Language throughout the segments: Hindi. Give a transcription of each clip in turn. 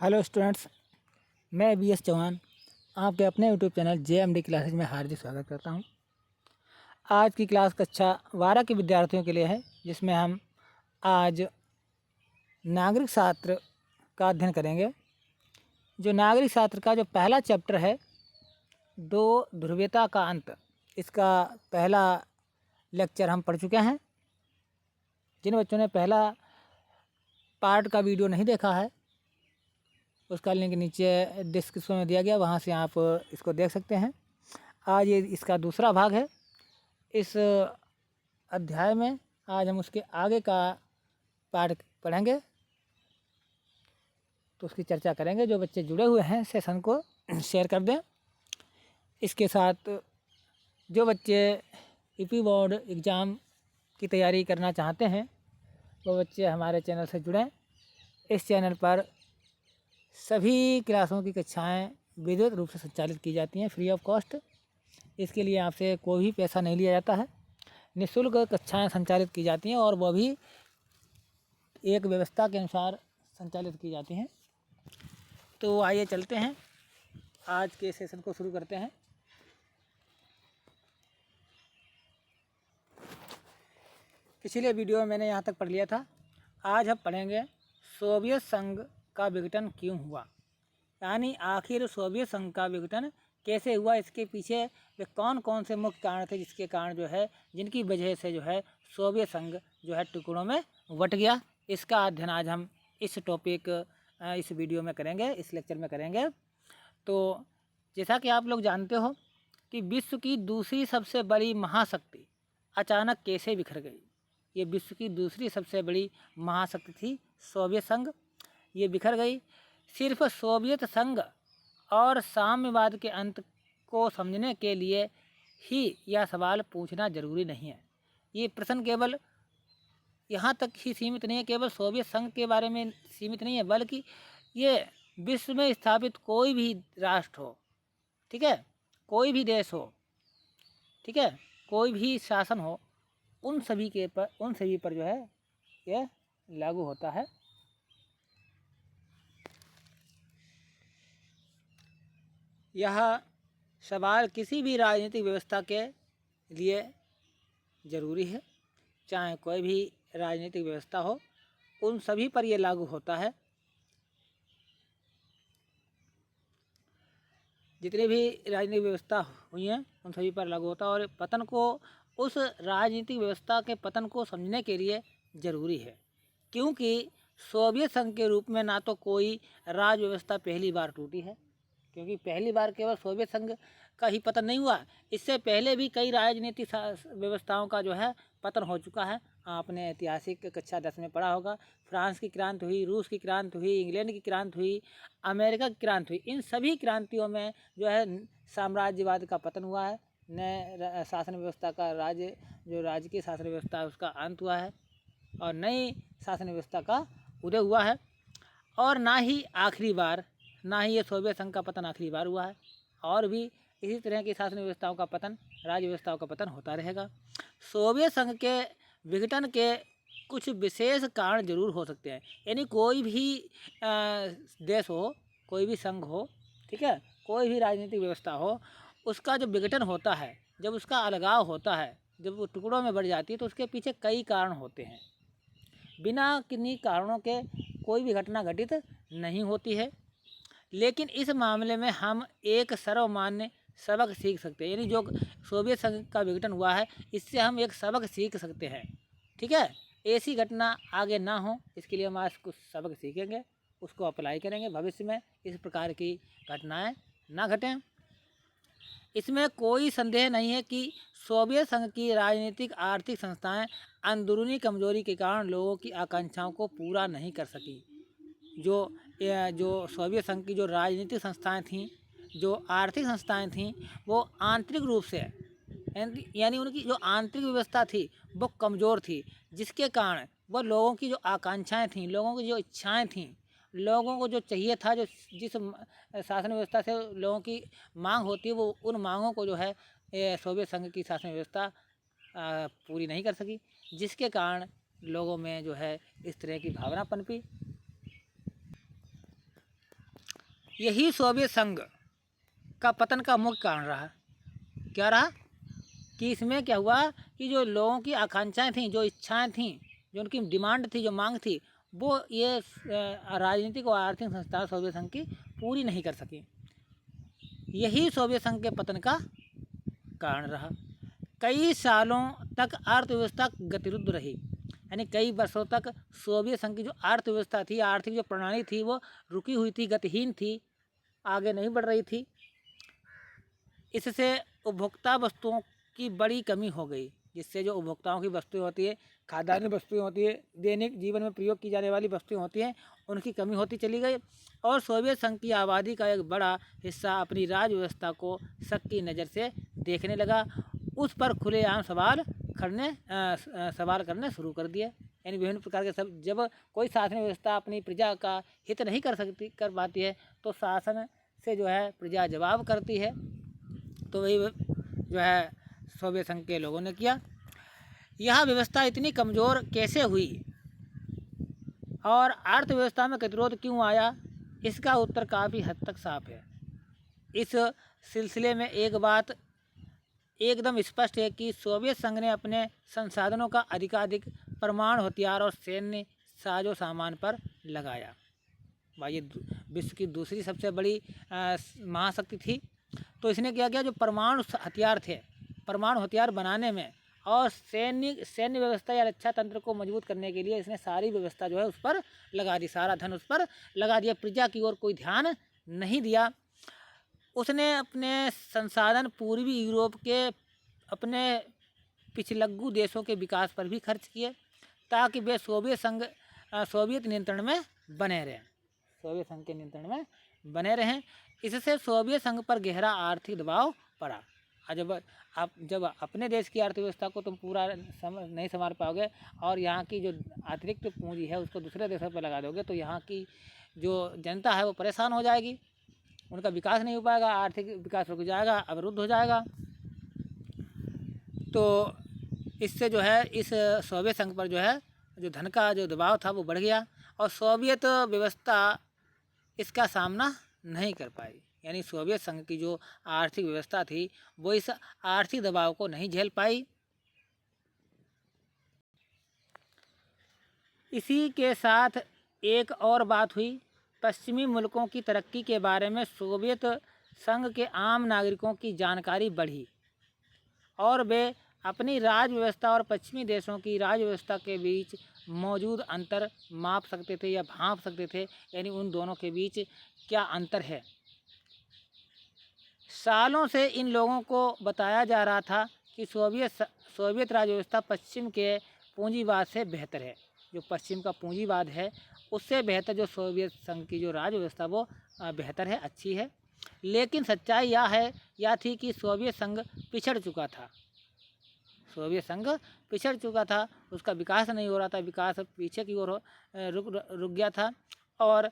हेलो स्टूडेंट्स, मैं बी एस चौहान आपके अपने यूट्यूब चैनल JMD क्लासेज में हार्दिक स्वागत करता हूं। आज की क्लास कक्षा 12 के विद्यार्थियों के लिए है, जिसमें हम आज नागरिक शास्त्र का अध्ययन करेंगे। जो नागरिक शास्त्र का जो पहला चैप्टर है, दो ध्रुवीयता का अंत, इसका पहला लेक्चर हम पढ़ चुके हैं। जिन बच्चों ने पहला पार्ट का वीडियो नहीं देखा है, उसका लिंक नीचे डिस्क्रिप्शन में दिया गया, वहाँ से आप इसको देख सकते हैं। आज ये इसका दूसरा भाग है। इस अध्याय में आज हम उसके आगे का पार्ट पढ़ेंगे, तो उसकी चर्चा करेंगे। जो बच्चे जुड़े हुए हैं सेशन को शेयर कर दें। इसके साथ जो बच्चे यूपी बोर्ड एग्ज़ाम की तैयारी करना चाहते हैं, वो बच्चे हमारे चैनल से जुड़ें। इस चैनल पर सभी क्लासों की कक्षाएं विधिवत रूप से संचालित की जाती हैं, फ्री ऑफ कॉस्ट। इसके लिए आपसे कोई भी पैसा नहीं लिया जाता है। निःशुल्क कक्षाएं संचालित की जाती हैं और वह भी एक व्यवस्था के अनुसार संचालित की जाती हैं। तो आइए चलते हैं, आज के सेशन को शुरू करते हैं। पिछले वीडियो में मैंने यहाँ तक पढ़ लिया था। आज हम पढ़ेंगे सोवियत संघ का विघटन क्यों हुआ, यानी आखिर सोवियत संघ का विघटन कैसे हुआ, इसके पीछे वे कौन कौन से मुख्य कारण थे जिसके कारण जो है, जिनकी वजह से जो है सोवियत संघ जो है टुकड़ों में बट गया। इसका अध्ययन आज हम इस टॉपिक इस वीडियो में करेंगे, इस लेक्चर में करेंगे। तो जैसा कि आप लोग जानते हो कि विश्व की दूसरी सबसे बड़ी महाशक्ति अचानक कैसे बिखर गई। ये विश्व की दूसरी सबसे बड़ी महाशक्ति थी सोवियत संघ, ये बिखर गई। सिर्फ सोवियत संघ और साम्यवाद के अंत को समझने के लिए ही यह सवाल पूछना जरूरी नहीं है। ये प्रश्न केवल यहाँ तक ही सीमित नहीं है, केवल सोवियत संघ के बारे में सीमित नहीं है, बल्कि ये विश्व में स्थापित कोई भी राष्ट्र हो, ठीक है, कोई भी देश हो, ठीक है, कोई भी शासन हो, उन सभी पर जो है यह लागू होता है। यह सवाल किसी भी राजनीतिक व्यवस्था के लिए ज़रूरी है, चाहे कोई भी राजनीतिक व्यवस्था हो, उन सभी पर यह लागू होता है। जितनी भी राजनीतिक व्यवस्था हुई हैं उन सभी पर लागू होता है, और पतन को, उस राजनीतिक व्यवस्था के पतन को समझने के लिए ज़रूरी है, क्योंकि सोवियत संघ के रूप में ना तो कोई राज व्यवस्था पहली बार टूटी है, क्योंकि पहली बार केवल सोवियत संघ का ही पतन नहीं हुआ, इससे पहले भी कई राजनीतिक व्यवस्थाओं का जो है पतन हो चुका है। आपने ऐतिहासिक कक्षा 10 में पढ़ा होगा, फ्रांस की क्रांति हुई, रूस की क्रांति हुई, इंग्लैंड की क्रांति हुई, अमेरिका की क्रांति हुई। इन सभी क्रांतियों में जो है साम्राज्यवाद का पतन हुआ है, नए शासन व्यवस्था का जो राजकीय शासन व्यवस्था है उसका अंत हुआ है, और नई शासन व्यवस्था का उदय हुआ है। और ना ही आखिरी बार, ना ही ये सोवियत संघ का पतन आखिरी बार हुआ है, और भी इसी तरह की शासन व्यवस्थाओं का पतन, राज्य व्यवस्थाओं का पतन होता रहेगा। सोवियत संघ के विघटन के कुछ विशेष कारण जरूर हो सकते हैं, यानी कोई भी देश हो, कोई भी संघ हो, ठीक है, कोई भी राजनीतिक व्यवस्था हो, उसका जब विघटन होता है, जब उसका अलगाव होता है, जब वो टुकड़ों में बढ़ जाती है, तो उसके पीछे कई कारण होते हैं। बिना किन्हीं कारणों के कोई भी घटना घटित नहीं होती है। लेकिन इस मामले में हम एक सर्वमान्य सबक सीख सकते हैं, यानी जो सोवियत संघ का विघटन हुआ है, इससे हम एक सबक सीख सकते हैं, ठीक है। ऐसी घटना आगे ना हो, इसके लिए हम आज कुछ सबक सीखेंगे, उसको अप्लाई करेंगे, भविष्य में इस प्रकार की घटनाएं ना घटें। इसमें कोई संदेह नहीं है कि सोवियत संघ की राजनीतिक आर्थिक संस्थाएं अंदरूनी कमजोरी के कारण लोगों की आकांक्षाओं को पूरा नहीं कर सकी। जो सोवियत संघ की जो राजनीतिक संस्थाएं थीं, जो आर्थिक संस्थाएं थीं, वो आंतरिक रूप से, यानी उनकी जो आंतरिक व्यवस्था थी वो कमज़ोर थी, जिसके कारण वह लोगों की जो आकांक्षाएं थीं, लोगों की जो इच्छाएं थीं, लोगों को जो चाहिए था, जो जिस शासन व्यवस्था से लोगों की मांग होती है, वो उन मांगों को जो है सोवियत संघ की शासन व्यवस्था पूरी नहीं कर सकी, जिसके कारण लोगों में जो है इस तरह की भावना पनपी। यही सोवियत संघ का पतन का मुख्य कारण रहा। क्या रहा कि इसमें क्या हुआ कि जो लोगों की आकांक्षाएं थीं, जो इच्छाएं थीं, जो उनकी डिमांड थी, जो मांग थी, वो ये राजनीतिक और आर्थिक संस्थाएं सोवियत संघ की पूरी नहीं कर सकी। यही सोवियत संघ के पतन का कारण रहा। कई सालों तक अर्थव्यवस्था गतिरुद्ध रही, यानी कई वर्षों तक सोवियत संघ की जो अर्थव्यवस्था थी, आर्थिक जो प्रणाली थी, वो रुकी हुई थी, गतिहीन थी, आगे नहीं बढ़ रही थी। इससे उपभोक्ता वस्तुओं की बड़ी कमी हो गई, जिससे जो उपभोक्ताओं की वस्तुएं होती है, खाद्यान्न वस्तुएं होती है, दैनिक जीवन में प्रयोग की जाने वाली वस्तुएं होती हैं, उनकी कमी होती चली गई। और सोवियत संघ की आबादी का एक बड़ा हिस्सा अपनी राज व्यवस्था को शक की नज़र से देखने लगा, उस पर खुलेआम सवाल करने शुरू कर दिए। यानी विभिन्न प्रकार के सब, जब कोई शासन व्यवस्था अपनी प्रजा का हित नहीं कर पाती है, तो शासन से जो है प्रजा जवाब करती है। तो वही जो है सोवियत संघ के लोगों ने किया। यह व्यवस्था इतनी कमज़ोर कैसे हुई और अर्थव्यवस्था में गतिरोध क्यों आया, इसका उत्तर काफ़ी हद तक साफ है। इस सिलसिले में एक बात एकदम स्पष्ट है कि सोवियत संघ ने अपने संसाधनों का अधिकाधिक परमाणु हथियार और सैन्य साजो सामान पर लगाया। भाई, ये विश्व की दूसरी सबसे बड़ी महाशक्ति थी, तो इसने क्या किया, जो परमाणु हथियार थे, परमाणु हथियार बनाने में और सैन्य व्यवस्था या रक्षा तंत्र को मजबूत करने के लिए इसने सारी व्यवस्था जो है उस पर लगा दी, सारा धन उस पर लगा दिया। प्रजा की ओर कोई ध्यान नहीं दिया। उसने अपने संसाधन पूर्वी यूरोप के अपने पिछलग्गू देशों के विकास पर भी खर्च किए, ताकि वे सोवियत नियंत्रण में बने रहें, सोवियत संघ के नियंत्रण में बने रहें। इससे सोवियत संघ पर गहरा आर्थिक दबाव पड़ा। जब अपने देश की अर्थव्यवस्था को तुम पूरा नहीं संभाल पाओगे और यहाँ की जो अतिरिक्त पूंजी है उसको दूसरे देशों पर लगा दोगे, तो यहाँ की जो जनता है वो परेशान हो जाएगी, उनका विकास नहीं हो पाएगा, आर्थिक विकास रुक जाएगा, अवरुद्ध हो जाएगा। तो इससे जो है इस सोवियत संघ पर जो है जो धन का जो दबाव था वो बढ़ गया और सोवियत व्यवस्था इसका सामना नहीं कर पाई। यानी सोवियत संघ की जो आर्थिक व्यवस्था थी वो इस आर्थिक दबाव को नहीं झेल पाई। इसी के साथ एक और बात हुई, पश्चिमी मुल्कों की तरक्की के बारे में सोवियत संघ के आम नागरिकों की जानकारी बढ़ी और वे अपनी राज व्यवस्था और पश्चिमी देशों की राज व्यवस्था के बीच मौजूद अंतर माप सकते थे या भांप सकते थे, यानी उन दोनों के बीच क्या अंतर है। सालों से इन लोगों को बताया जा रहा था कि सोवियत राज व्यवस्था पश्चिम के पूंजीवाद से बेहतर है, जो पश्चिम का पूंजीवाद है उससे बेहतर जो सोवियत संघ की जो राज व्यवस्था वो बेहतर है, अच्छी है। लेकिन सच्चाई यह थी कि सोवियत संघ पिछड़ चुका था, सोवियत संघ पिछड़ चुका था, उसका विकास नहीं हो रहा था, विकास पीछे की ओर रुक गया था और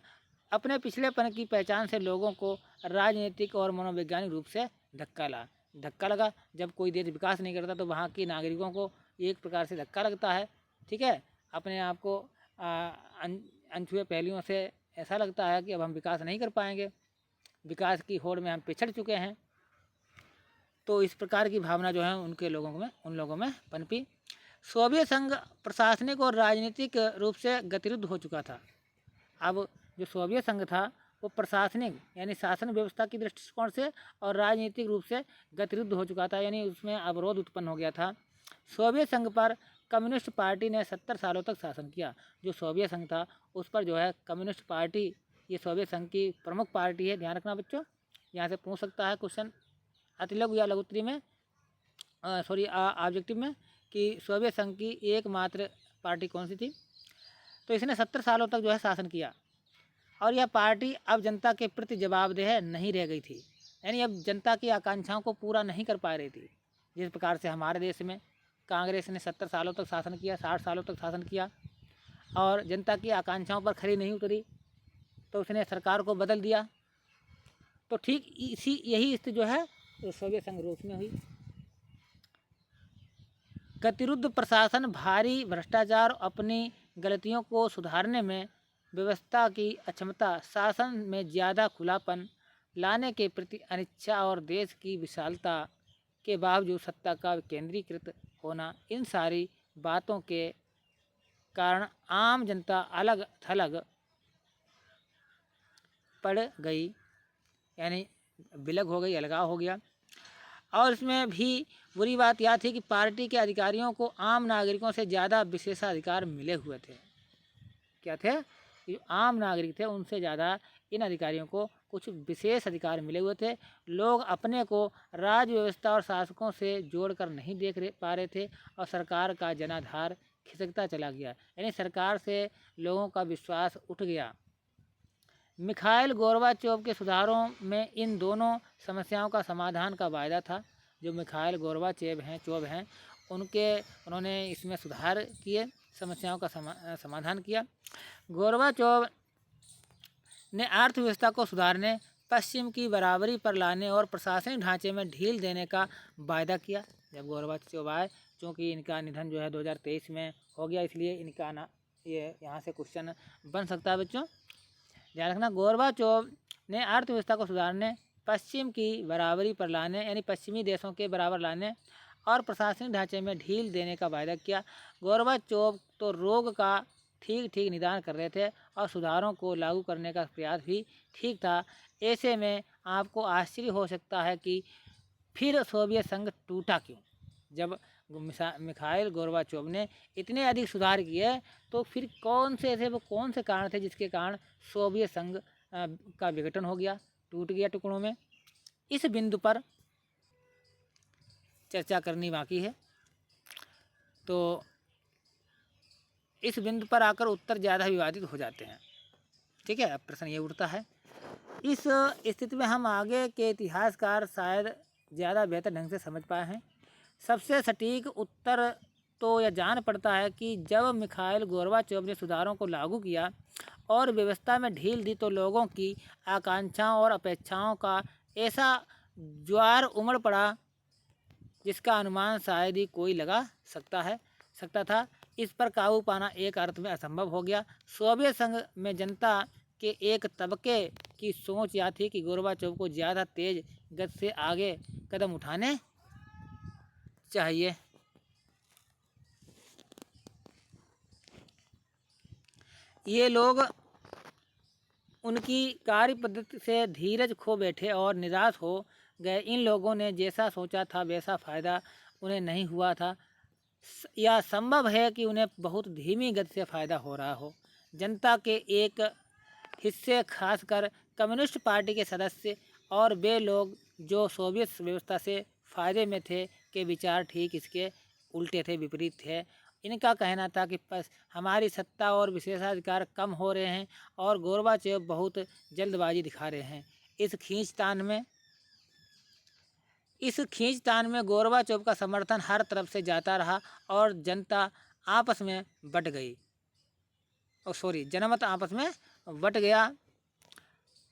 अपने पिछलेपन की पहचान से लोगों को राजनीतिक और मनोवैज्ञानिक रूप से धक्का लगा। जब कोई देश विकास नहीं करता तो वहाँ के नागरिकों को एक प्रकार से धक्का लगता है, ठीक है, अपने आप को अनछुए पहलुओं से ऐसा लगता है कि अब हम विकास नहीं कर पाएंगे, विकास की होड़ में हम पिछड़ चुके हैं। तो इस प्रकार की भावना जो है उन लोगों में पनपी। सोवियत संघ प्रशासनिक और राजनीतिक रूप से गतिरुद्ध हो चुका था। अब जो सोवियत संघ था वो प्रशासनिक यानी शासन व्यवस्था की दृष्टिकोण से और राजनीतिक रूप से गतिरुद्ध हो चुका था, यानी उसमें अवरोध उत्पन्न हो गया था। सोवियत संघ पर कम्युनिस्ट पार्टी ने 70 सालों तक शासन किया। जो सोवियत संघ था उस पर जो है कम्युनिस्ट पार्टी, ये सोवियत संघ की प्रमुख पार्टी है, ध्यान रखना बच्चों, यहाँ से पूछ सकता है क्वेश्चन अतिलघु या लघुत्तरी में, ऑब्जेक्टिव में, कि सोवियत संघ की एकमात्र पार्टी कौन सी थी। तो इसने 70 सालों तक जो है शासन किया और यह पार्टी अब जनता के प्रति जवाबदेह नहीं रह गई थी, यानी अब जनता की आकांक्षाओं को पूरा नहीं कर पा रही थी। जिस प्रकार से हमारे देश में कांग्रेस ने 70 सालों तक शासन किया, 60 सालों तक शासन किया और जनता की आकांक्षाओं पर खरी नहीं उतरी, तो उसने सरकार को बदल दिया। तो ठीक यही स्थिति जो है सोवियत संघ रूस में हुई। गतिरुद्ध प्रशासन, भारी भ्रष्टाचार, अपनी गलतियों को सुधारने में व्यवस्था की अक्षमता, शासन में ज़्यादा खुलापन लाने के प्रति अनिच्छा और देश की विशालता के बावजूद सत्ता का केंद्रीकृत होना, इन सारी बातों के कारण आम जनता अलग थलग पड़ गई, यानी विलग हो गई, अलगाव हो गया। और इसमें भी बुरी बात यह थी कि पार्टी के अधिकारियों को आम नागरिकों से ज़्यादा विशेषाधिकार मिले हुए थे। क्या थे? कि आम नागरिक थे उनसे ज़्यादा इन अधिकारियों को कुछ विशेष अधिकार मिले हुए थे। लोग अपने को राज व्यवस्था और शासकों से जोड़कर नहीं पा रहे थे और सरकार का जनाधार खिसकता चला गया, यानी सरकार से लोगों का विश्वास उठ गया। मिखाइल गोर्बाचोव के सुधारों में इन दोनों समस्याओं का समाधान का वायदा था। जो मिखाइल चोव हैं उन्होंने इसमें सुधार किए, समस्याओं का समाधान किया। गोर्बाचोव ने अर्थव्यवस्था को सुधारने, पश्चिम की बराबरी पर लाने और प्रशासनिक ढांचे में ढील देने का वायदा किया। जब गोर्बाचोव आए, चूँकि इनका निधन जो है 2023 में हो गया, इसलिए इनका ये यहाँ से क्वेश्चन बन सकता है बच्चों, ध्यान रखना। गोर्बाचोव ने अर्थव्यवस्था को सुधारने, पश्चिम की बराबरी पर लाने, यानी पश्चिमी देशों के बराबर लाने और प्रशासनिक ढांचे में ढील देने का वायदा किया। गोर्बाचोव तो रोग का ठीक निदान कर रहे थे और सुधारों को लागू करने का प्रयास भी ठीक था। ऐसे में आपको आश्चर्य हो सकता है कि फिर सोवियत संघ टूटा क्यों। जब मिखाइल गोर्बाचोव ने इतने अधिक सुधार किए तो फिर कौन से कारण थे जिसके कारण सोवियत संघ का विघटन हो गया, टूट गया टुकड़ों में। इस बिंदु पर चर्चा करनी बाकी है। तो इस बिंदु पर आकर उत्तर ज़्यादा विवादित हो जाते हैं। ठीक है, अब प्रश्न ये उठता है, इस स्थिति में हम आगे के इतिहासकार शायद ज़्यादा बेहतर ढंग से समझ पाए हैं। सबसे सटीक उत्तर तो यह जान पड़ता है कि जब मिखाइल गोर्बाचोव ने सुधारों को लागू किया और व्यवस्था में ढील दी तो लोगों की आकांक्षाओं और अपेक्षाओं का ऐसा ज्वार उमड़ पड़ा जिसका अनुमान शायद ही कोई लगा सकता था। इस पर काबू पाना एक अर्थ में असंभव हो गया। सोवियत संघ में जनता के एक तबके की सोच यह थी कि गोर्बाचोव को ज़्यादा तेज गति से आगे कदम उठाने चाहिए। ये लोग उनकी कार्य पद्धति से धीरज खो बैठे और निराश हो गए। इन लोगों ने जैसा सोचा था वैसा फ़ायदा उन्हें नहीं हुआ था, या संभव है कि उन्हें बहुत धीमी गति से फ़ायदा हो रहा हो। जनता के एक हिस्से, खासकर कम्युनिस्ट पार्टी के सदस्य और वे लोग जो सोवियत व्यवस्था से फ़ायदे में थे, के विचार ठीक इसके उल्टे थे, विपरीत थे। इनका कहना था कि हमारी सत्ता और विशेषाधिकार कम हो रहे हैं और गोर्बाचोव बहुत जल्दबाजी दिखा रहे हैं। इस खींचतान में गोर्बाचोव का समर्थन हर तरफ से जाता रहा और जनमत आपस में बट गया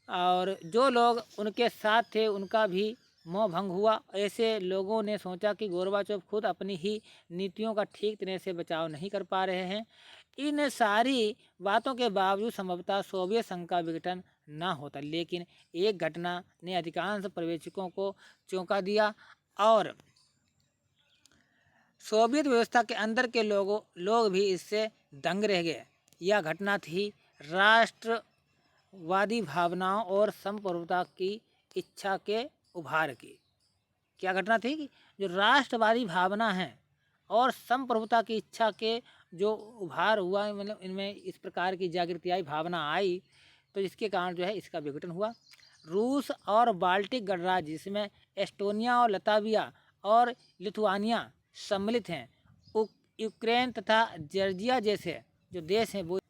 और जो लोग उनके साथ थे उनका भी मोह भंग हुआ। ऐसे लोगों ने सोचा कि गोर्बाचोव खुद अपनी ही नीतियों का ठीक तरह से बचाव नहीं कर पा रहे हैं। इन सारी बातों के बावजूद संभवतः सोवियत संघ का विघटन न होता, लेकिन एक घटना ने अधिकांश पर्यवेक्षकों को चौंका दिया और सोवियत व्यवस्था के अंदर के लोग भी इससे दंग रह गए। यह घटना थी राष्ट्रवादी भावनाओं और संप्रभुता की इच्छा के उभार की। क्या घटना थी कि जो राष्ट्रवादी भावना है और संप्रभुता की इच्छा के जो उभार हुआ, मतलब इनमें इस प्रकार की जागृति भावना आई, तो जिसके कारण जो है इसका विघटन हुआ। रूस और बाल्टिक गणराज्य, जिसमें एस्टोनिया और लताविया और लिथुआनिया सम्मिलित हैं, यूक्रेन तथा जॉर्जिया जैसे जो देश हैं वो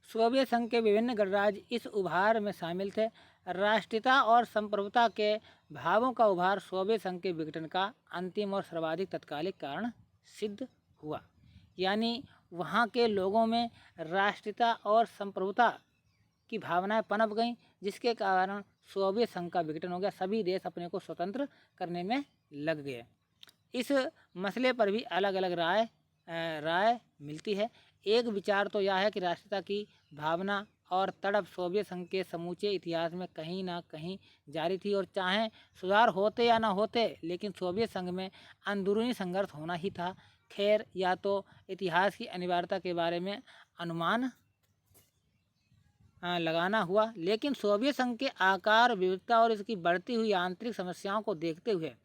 सोवियत संघ के विभिन्न गणराज्य इस उभार में शामिल थे। राष्ट्रीयता और संप्रभुता के भावों का उभार सोवियत संघ के विघटन का अंतिम और सर्वाधिक तत्कालिक कारण सिद्ध हुआ। यानी वहाँ के लोगों में राष्ट्रीयता और संप्रभुता की भावनाएं पनप गईं, जिसके कारण सोवियत संघ का विघटन हो गया। सभी देश अपने को स्वतंत्र करने में लग गए। इस मसले पर भी अलग अलग राय मिलती है। एक विचार तो यह है कि राष्ट्रीयता की भावना और तड़प सोवियत संघ के समूचे इतिहास में कहीं ना कहीं जारी थी, और चाहे सुधार होते या ना होते, लेकिन सोवियत संघ में अंदरूनी संघर्ष होना ही था। खैर, या तो इतिहास की अनिवार्यता के बारे में अनुमान लगाना हुआ, लेकिन सोवियत संघ के आकार, विविधता और इसकी बढ़ती हुई आंतरिक समस्याओं को देखते हुए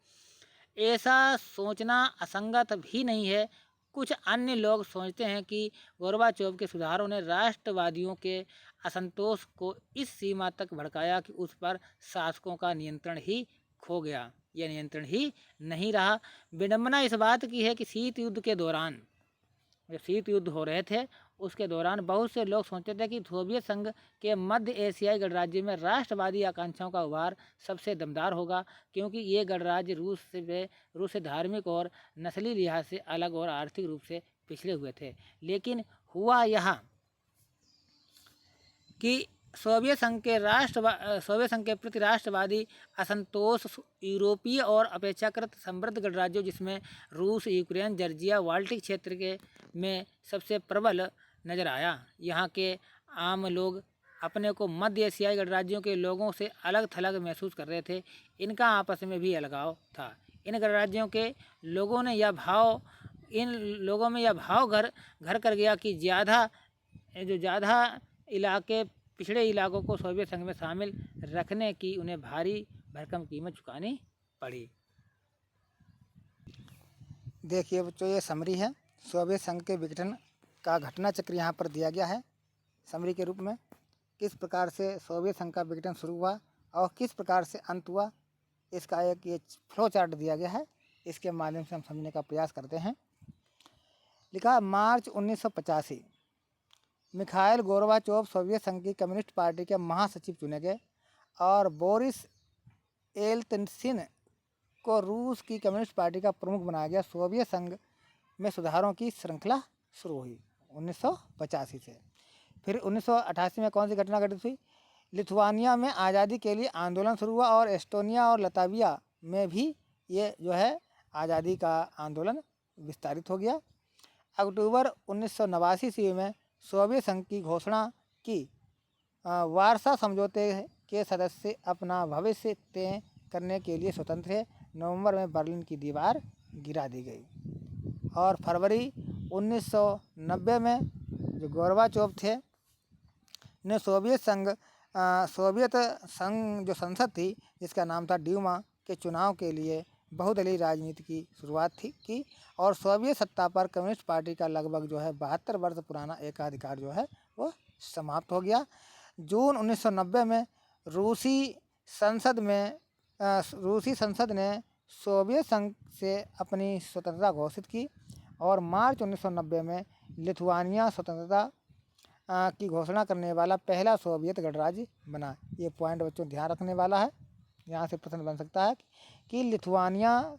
ऐसा सोचना असंगत भी नहीं है। कुछ अन्य लोग सोचते हैं कि गोर्बाचोव के सुधारों ने राष्ट्रवादियों के असंतोष को इस सीमा तक भड़काया कि उस पर शासकों का नियंत्रण ही खो गया, यह नियंत्रण ही नहीं रहा। विडंबना इस बात की है कि शीत युद्ध के दौरान, जब शीत युद्ध हो रहे थे, उसके दौरान बहुत से लोग सोचते थे कि सोवियत संघ के मध्य एशियाई गणराज्य में राष्ट्रवादी आकांक्षाओं का उभार सबसे दमदार होगा, क्योंकि ये गणराज्य रूस से धार्मिक और नस्ली लिहाज से अलग और आर्थिक रूप से पिछड़े हुए थे। लेकिन हुआ यहाँ कि सोवियत संघ के प्रति राष्ट्रवादी असंतोष यूरोपीय और अपेक्षाकृत समृद्ध गणराज्यों, जिसमें रूस, यूक्रेन, जॉर्जिया, बाल्टिक क्षेत्र के में सबसे प्रबल नजर आया। यहाँ के आम लोग अपने को मध्य एशियाई गणराज्यों के लोगों से अलग थलग महसूस कर रहे थे। इनका आपस में भी अलगाव था। इन गणराज्यों के लोगों में यह भाव घर कर गया कि ज़्यादा इलाके, पिछड़े इलाकों को सोवियत संघ में शामिल रखने की उन्हें भारी भरकम कीमत चुकानी पड़ी। देखिए बच्चों, ये समरी है। सोवियत संघ के विघटन का घटना चक्र यहाँ पर दिया गया है समरी के रूप में। किस प्रकार से सोवियत संघ का विघटन शुरू हुआ और किस प्रकार से अंत हुआ, इसका एक ये फ्लो चार्ट दिया गया है। इसके माध्यम से हम समझने का प्रयास करते हैं। लिखा, मार्च 1985 मिखाइल गोर्बाचोव सोवियत संघ की कम्युनिस्ट पार्टी के महासचिव चुने गए और बोरिस येल्त्सिन को रूस की कम्युनिस्ट पार्टी का प्रमुख बनाया गया। सोवियत संघ में सुधारों की श्रृंखला शुरू हुई 1985 से। फिर 1988 में कौन सी घटना घटित हुई? लिथुआनिया में आज़ादी के लिए आंदोलन शुरू हुआ और एस्टोनिया और लताविया में भी ये जो है आज़ादी का आंदोलन विस्तारित हो गया। अक्टूबर 1989 ईस्वी में सोवियत संघ की घोषणा की वारसा समझौते के सदस्य अपना भविष्य तय करने के लिए स्वतंत्र है। नवंबर में बर्लिन की दीवार गिरा दी गई और फरवरी 1990 में जो गोर्बाचोव थे ने सोवियत संघ जो संसद थी, जिसका नाम था ड्यूमा, के चुनाव के लिए बहुदलीय राजनीति की शुरुआत की और सोवियत सत्ता पर कम्युनिस्ट पार्टी का लगभग जो है 72 वर्ष पुराना एकाधिकार जो है वो समाप्त हो गया। जून 1990 में रूसी संसद ने सोवियत संघ से अपनी स्वतंत्रता घोषित की और मार्च 1990 में लिथुआनिया स्वतंत्रता की घोषणा करने वाला पहला सोवियत गणराज्य बना। ये पॉइंट बच्चों ध्यान रखने वाला है, यहाँ से प्रश्न बन सकता है कि लिथुआनिया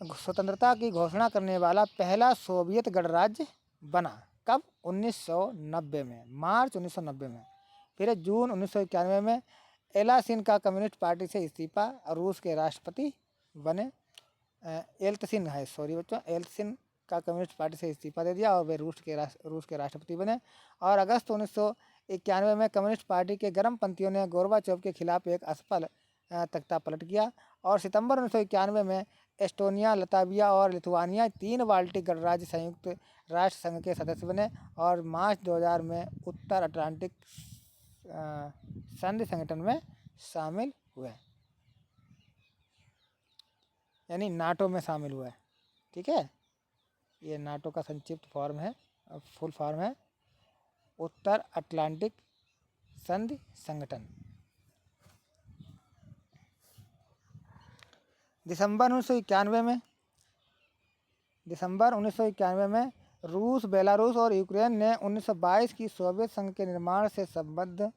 स्वतंत्रता की घोषणा करने वाला पहला सोवियत गणराज्य बना कब? 1990 में, मार्च 1990 में। फिर जून 1991 में एलासिन का कम्युनिस्ट पार्टी से इस्तीफा और रूस के राष्ट्रपति बने। येल्त्सिन है, सॉरी बच्चों, येल्त्सिन का कम्युनिस्ट पार्टी से इस्तीफा दे दिया और वे रूस के राष्ट्रपति बने। और अगस्त 1991 में कम्युनिस्ट पार्टी के गर्मपंथियों ने गोर्बाचोव के खिलाफ एक असफल तख्ता पलट किया और सितंबर 1991 में एस्टोनिया, लताविया और लिथुआनिया 3 बाल्टिक गणराज्य संयुक्त राष्ट्र संघ के सदस्य बने और मार्च 2000 में उत्तर अटलांटिक संधि संगठन में शामिल हुए, यानी नाटो में शामिल हुए। ठीक है, ये नाटो का संक्षिप्त फॉर्म है, फुल फॉर्म है उत्तर अटलांटिक संधि संगठन। दिसंबर 1991 में रूस, बेलारूस और यूक्रेन ने 1922 की सोवियत संघ के निर्माण से संबद्ध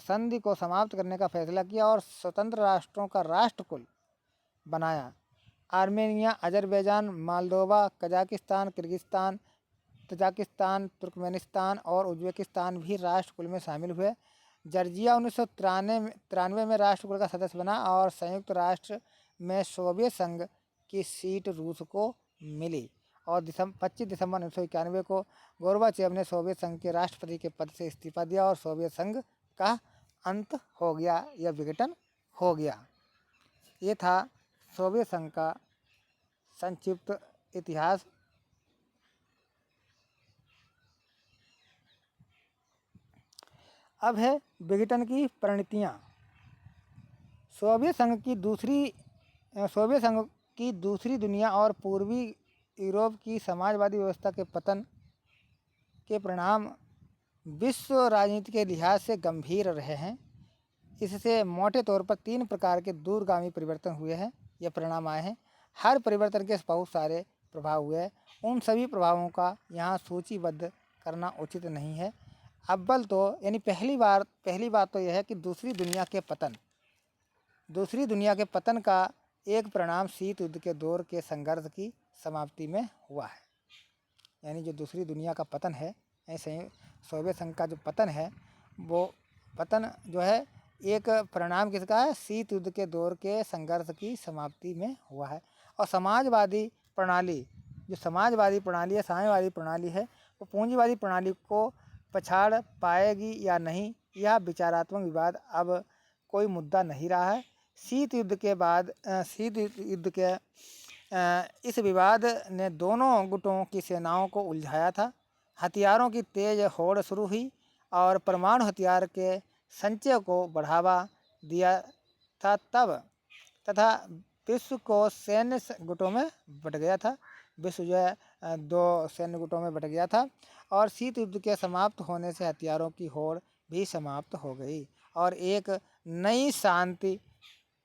संधि को समाप्त करने का फैसला किया और स्वतंत्र राष्ट्रों का राष्ट्रकुल बनाया। Armenia, Azerbaijan, Moldova, Kazakhstan, Kyrgyzstan, Tajikistan, Turkmenistan और उज्बेकिस्तान भी राष्ट्रकुल में शामिल हुए। जॉर्जिया 1993 में राष्ट्रकुल का सदस्य बना और संयुक्त राष्ट्र में सोवियत संघ की सीट रूस को मिली और 25 दिसंबर 1991 को गोर्बाचेव ने सोवियत संघ के राष्ट्रपति के पद से इस्तीफा दिया और सोवियत संघ का अंत हो गया या विघटन हो गया। ये था सोवियत संघ का संक्षिप्त इतिहास। अब है विघटन की परिणतियाँ। सोवियत संघ की दूसरी दुनिया और पूर्वी यूरोप की समाजवादी व्यवस्था के पतन के परिणाम विश्व राजनीति के लिहाज से गंभीर रहे हैं। इससे मोटे तौर पर 3 प्रकार के दूरगामी परिवर्तन हुए हैं या परिणाम आए हैं। हर परिवर्तन के बहुत सारे प्रभाव हुए हैं। उन सभी प्रभावों का यहाँ सूचीबद्ध करना उचित नहीं है। अव्वल तो यानी पहली बात तो यह है कि दूसरी दुनिया के पतन का एक परिणाम शीत युद्ध के दौर के संघर्ष की समाप्ति में हुआ है। यानी जो दूसरी दुनिया का पतन है, ऐसे सोवियत संघ का जो पतन है, वो पतन जो है एक परिणाम किसका है? शीत युद्ध के दौर के संघर्ष की समाप्ति में हुआ है। और साम्यवादी प्रणाली है, वो पूंजीवादी प्रणाली को पछाड़ पाएगी या नहीं, यह विचारात्मक विवाद अब कोई मुद्दा नहीं रहा है। शीत युद्ध के इस विवाद ने दोनों गुटों की सेनाओं को उलझाया था। हथियारों की तेज होड़ शुरू हुई और परमाणु हथियार के संचय को बढ़ावा दिया था तथा विश्व को सैन्य गुटों में बट गया था। विश्व जो है 2 सैन्य गुटों में बट गया था और शीत युद्ध के समाप्त होने से हथियारों की होड़ भी समाप्त हो गई और एक नई शांति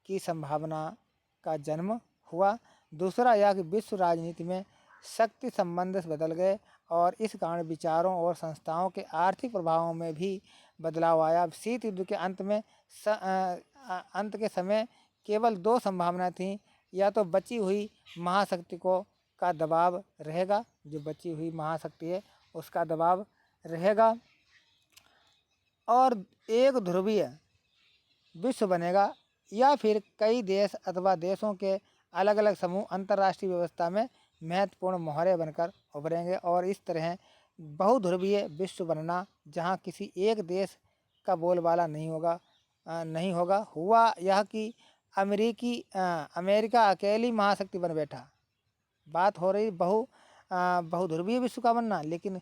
की संभावना का जन्म हुआ। दूसरा यह कि विश्व राजनीति में शक्ति संबंध बदल गए और इस कारण विचारों और संस्थाओं के आर्थिक प्रभावों में भी बदलाव आया। शीत युद्ध के अंत के समय केवल 2 संभावनाएं थीं, या तो बची हुई महाशक्ति का दबाव रहेगा, जो बची हुई महाशक्ति है उसका दबाव रहेगा, और एक ध्रुवीय विश्व बनेगा, या फिर कई देश अथवा देशों के अलग अलग समूह अंतर्राष्ट्रीय व्यवस्था में महत्वपूर्ण मोहरे बनकर उभरेंगे। और इस तरह बहुध्रुवीय विश्व बनना, जहां किसी एक देश का बोलबाला नहीं होगा। हुआ यह कि अमेरिका अकेली महाशक्ति बन बैठा। बात हो रही बहुध्रुवीय विश्व का बनना, लेकिन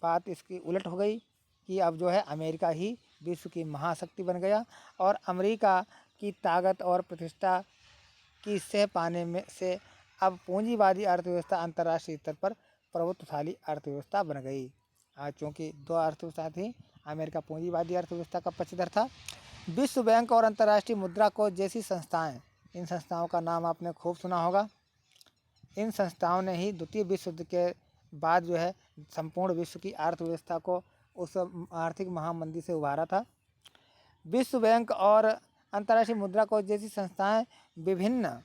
बात इसकी उलट हो गई कि अब जो है अमेरिका ही विश्व की महाशक्ति बन गया और अमेरिका की ताकत और प्रतिष्ठा की सह पाने में से अब पूंजीवादी अर्थव्यवस्था अंतर्राष्ट्रीय स्तर पर प्रभुत्वशाली अर्थव्यवस्था बन गई। चूँकि 2 अर्थव्यवस्था थी, अमेरिका पूंजीवादी अर्थव्यवस्था का पक्षधर था। विश्व बैंक और अंतर्राष्ट्रीय मुद्रा कोष जैसी संस्थाएं, इन संस्थाओं का नाम आपने खूब सुना होगा। इन संस्थाओं ने ही द्वितीय विश्व युद्ध के बाद जो है संपूर्ण विश्व की अर्थव्यवस्था को उस आर्थिक महामंदी से उबारा था। विश्व बैंक और अंतर्राष्ट्रीय मुद्रा कोष जैसी संस्थाएं विभिन्न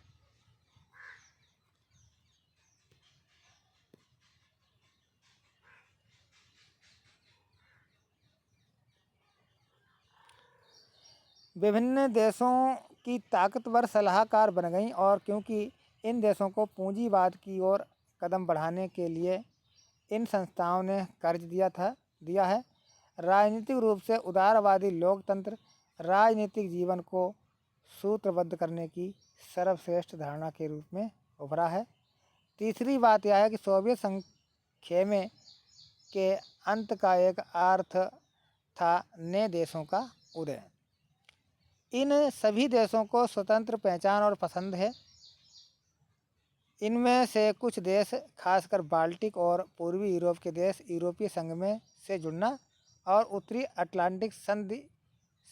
देशों की ताकतवर सलाहकार बन गईं, और क्योंकि इन देशों को पूंजीवाद की ओर कदम बढ़ाने के लिए इन संस्थाओं ने कर्ज दिया है। राजनीतिक रूप से उदारवादी लोकतंत्र राजनीतिक जीवन को सूत्रबद्ध करने की सर्वश्रेष्ठ धारणा के रूप में उभरा है। तीसरी बात यह है कि सोवियत संघ खेमे के अंत का एक अर्थ था नए देशों का उदय। इन सभी देशों को स्वतंत्र पहचान और पसंद है। इनमें से कुछ देश, खासकर बाल्टिक और पूर्वी यूरोप के देश, यूरोपीय संघ में से जुड़ना और उत्तरी अटलांटिक संधि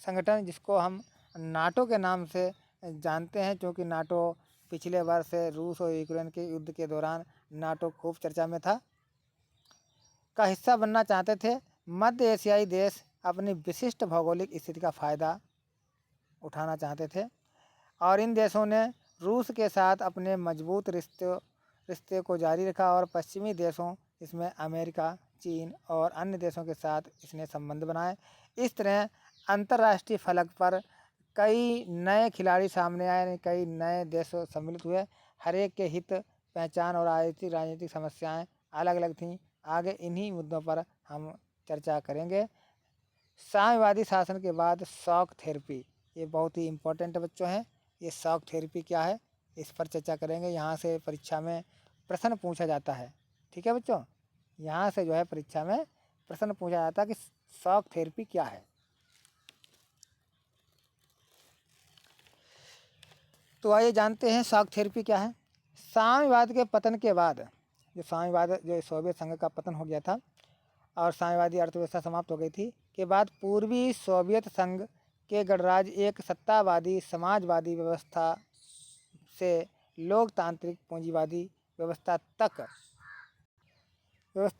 संगठन, जिसको हम नाटो के नाम से जानते हैं, क्योंकि नाटो पिछले वर्ष रूस और यूक्रेन के युद्ध के दौरान नाटो खूब चर्चा में था, का हिस्सा बनना चाहते थे। मध्य एशियाई देश अपनी विशिष्ट भौगोलिक स्थिति का फ़ायदा उठाना चाहते थे और इन देशों ने रूस के साथ अपने मजबूत रिश्ते को जारी रखा और पश्चिमी देशों, इसमें अमेरिका, चीन और अन्य देशों के साथ इसने संबंध बनाए। इस तरह अंतर्राष्ट्रीय फलक पर कई नए खिलाड़ी सामने आए, कई नए देश सम्मिलित हुए। हर एक के हित पहचान और राजनीतिक समस्याएं अलग अलग थीं। आगे इन्हीं मुद्दों पर हम चर्चा करेंगे। साम्यवादी शासन के बाद शॉक थेरेपी, ये बहुत ही इम्पोर्टेंट बच्चों हैं। ये शॉक थेरेपी क्या है, इस पर चर्चा करेंगे। यहाँ से परीक्षा में प्रश्न पूछा जाता है। ठीक है बच्चों, यहाँ से जो है परीक्षा में प्रश्न पूछा जाता है कि शॉक थेरेपी क्या है। तो आइए जानते हैं शॉक थेरेपी क्या है। साम्यवाद के पतन के बाद, जो सोवियत संघ का पतन हो गया था और साम्यवादी अर्थव्यवस्था समाप्त हो गई थी के बाद पूर्वी सोवियत संघ के गणराज्य एक सत्तावादी समाजवादी व्यवस्था से लोकतांत्रिक पूंजीवादी व्यवस्था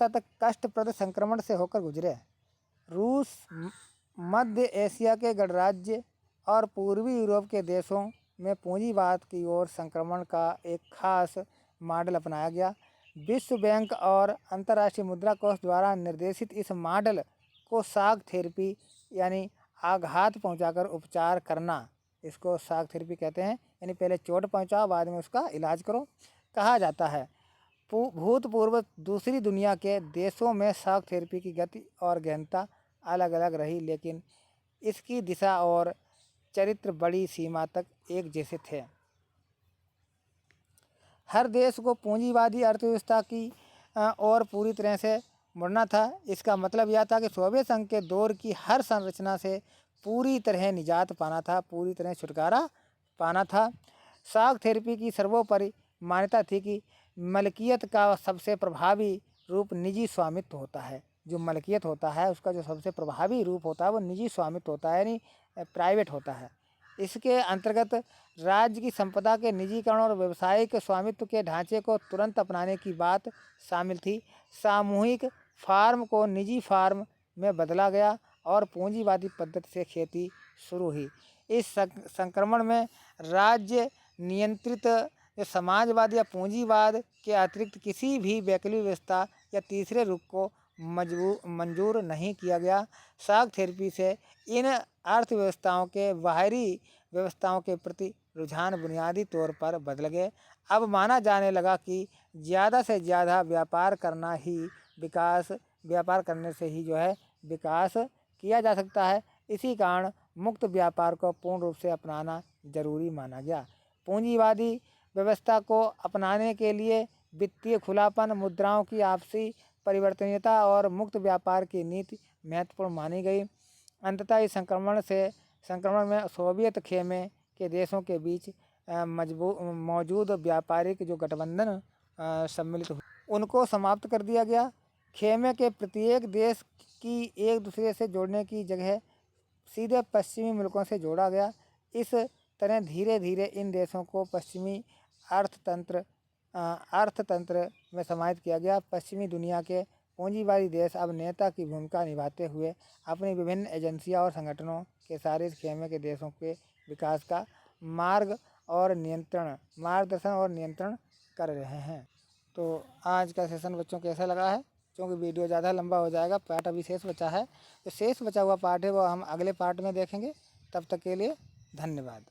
तक कष्टप्रद संक्रमण से होकर गुजरे। रूस, मध्य एशिया के गणराज्य और पूर्वी यूरोप के देशों में पूंजीवाद की ओर संक्रमण का एक खास मॉडल अपनाया गया। विश्व बैंक और अंतर्राष्ट्रीय मुद्रा कोष द्वारा निर्देशित इस मॉडल को शॉक थेरेपी यानी आघात पहुंचाकर उपचार करना, इसको शॉक थेरेपी कहते हैं। यानी पहले चोट पहुंचाओ, बाद में उसका इलाज करो, कहा जाता है। भूतपूर्व दूसरी दुनिया के देशों में शॉक थेरेपी की गति और गहनता अलग अलग रही, लेकिन इसकी दिशा और चरित्र बड़ी सीमा तक एक जैसे थे। हर देश को पूंजीवादी अर्थव्यवस्था की और पूरी तरह से मुड़ना था। इसका मतलब यह था कि सोवियत संघ के दौर की हर संरचना से पूरी तरह निजात पाना था, पूरी तरह छुटकारा पाना था। शॉक थेरेपी की सर्वोपरि मान्यता थी कि मलकियत का सबसे प्रभावी रूप निजी स्वामित्व होता है। जो मलकियत होता है उसका जो सबसे प्रभावी रूप होता है वो निजी स्वामित्व होता है, यानी प्राइवेट होता है। इसके अंतर्गत राज्य की संपदा के निजीकरण और व्यावसायिक स्वामित्व के ढांचे को तुरंत अपनाने की बात शामिल थी। सामूहिक फार्म को निजी फार्म में बदला गया और पूंजीवादी पद्धति से खेती शुरू हुई। इस संक्रमण में राज्य नियंत्रित समाजवाद या पूंजीवाद के अतिरिक्त किसी भी वैकल्पिक व्यवस्था या तीसरे रूप को मंजूर नहीं किया गया। शॉक थेरेपी से इन अर्थव्यवस्थाओं के बाहरी व्यवस्थाओं के प्रति रुझान बुनियादी तौर पर बदल गए। अब माना जाने लगा कि ज़्यादा से ज़्यादा व्यापार करने से ही जो है विकास किया जा सकता है। इसी कारण मुक्त व्यापार को पूर्ण रूप से अपनाना जरूरी माना गया। पूंजीवादी व्यवस्था को अपनाने के लिए वित्तीय खुलापन, मुद्राओं की आपसी परिवर्तनीयता और मुक्त व्यापार की नीति महत्वपूर्ण मानी गई। अंततः इस संक्रमण में सोवियत खेमे के देशों के बीच मौजूद व्यापारिक जो गठबंधन सम्मिलित हुए उनको समाप्त कर दिया गया। खेमे के प्रत्येक देश की एक दूसरे से जोड़ने की जगह सीधे पश्चिमी मुल्कों से जोड़ा गया। इस तरह धीरे धीरे इन देशों को पश्चिमी अर्थतंत्र में समाहित किया गया। पश्चिमी दुनिया के पूंजीवादी देश अब नेता की भूमिका निभाते हुए अपनी विभिन्न एजेंसियां और संगठनों के सारे खेमे के देशों के विकास का मार्गदर्शन और नियंत्रण कर रहे हैं। तो आज का सेशन बच्चों कैसा लगा है? क्योंकि वीडियो ज़्यादा लंबा हो जाएगा, पार्ट अभी शेष बचा है। तो शेष बचा हुआ पार्ट है वो हम अगले पार्ट में देखेंगे। तब तक के लिए धन्यवाद।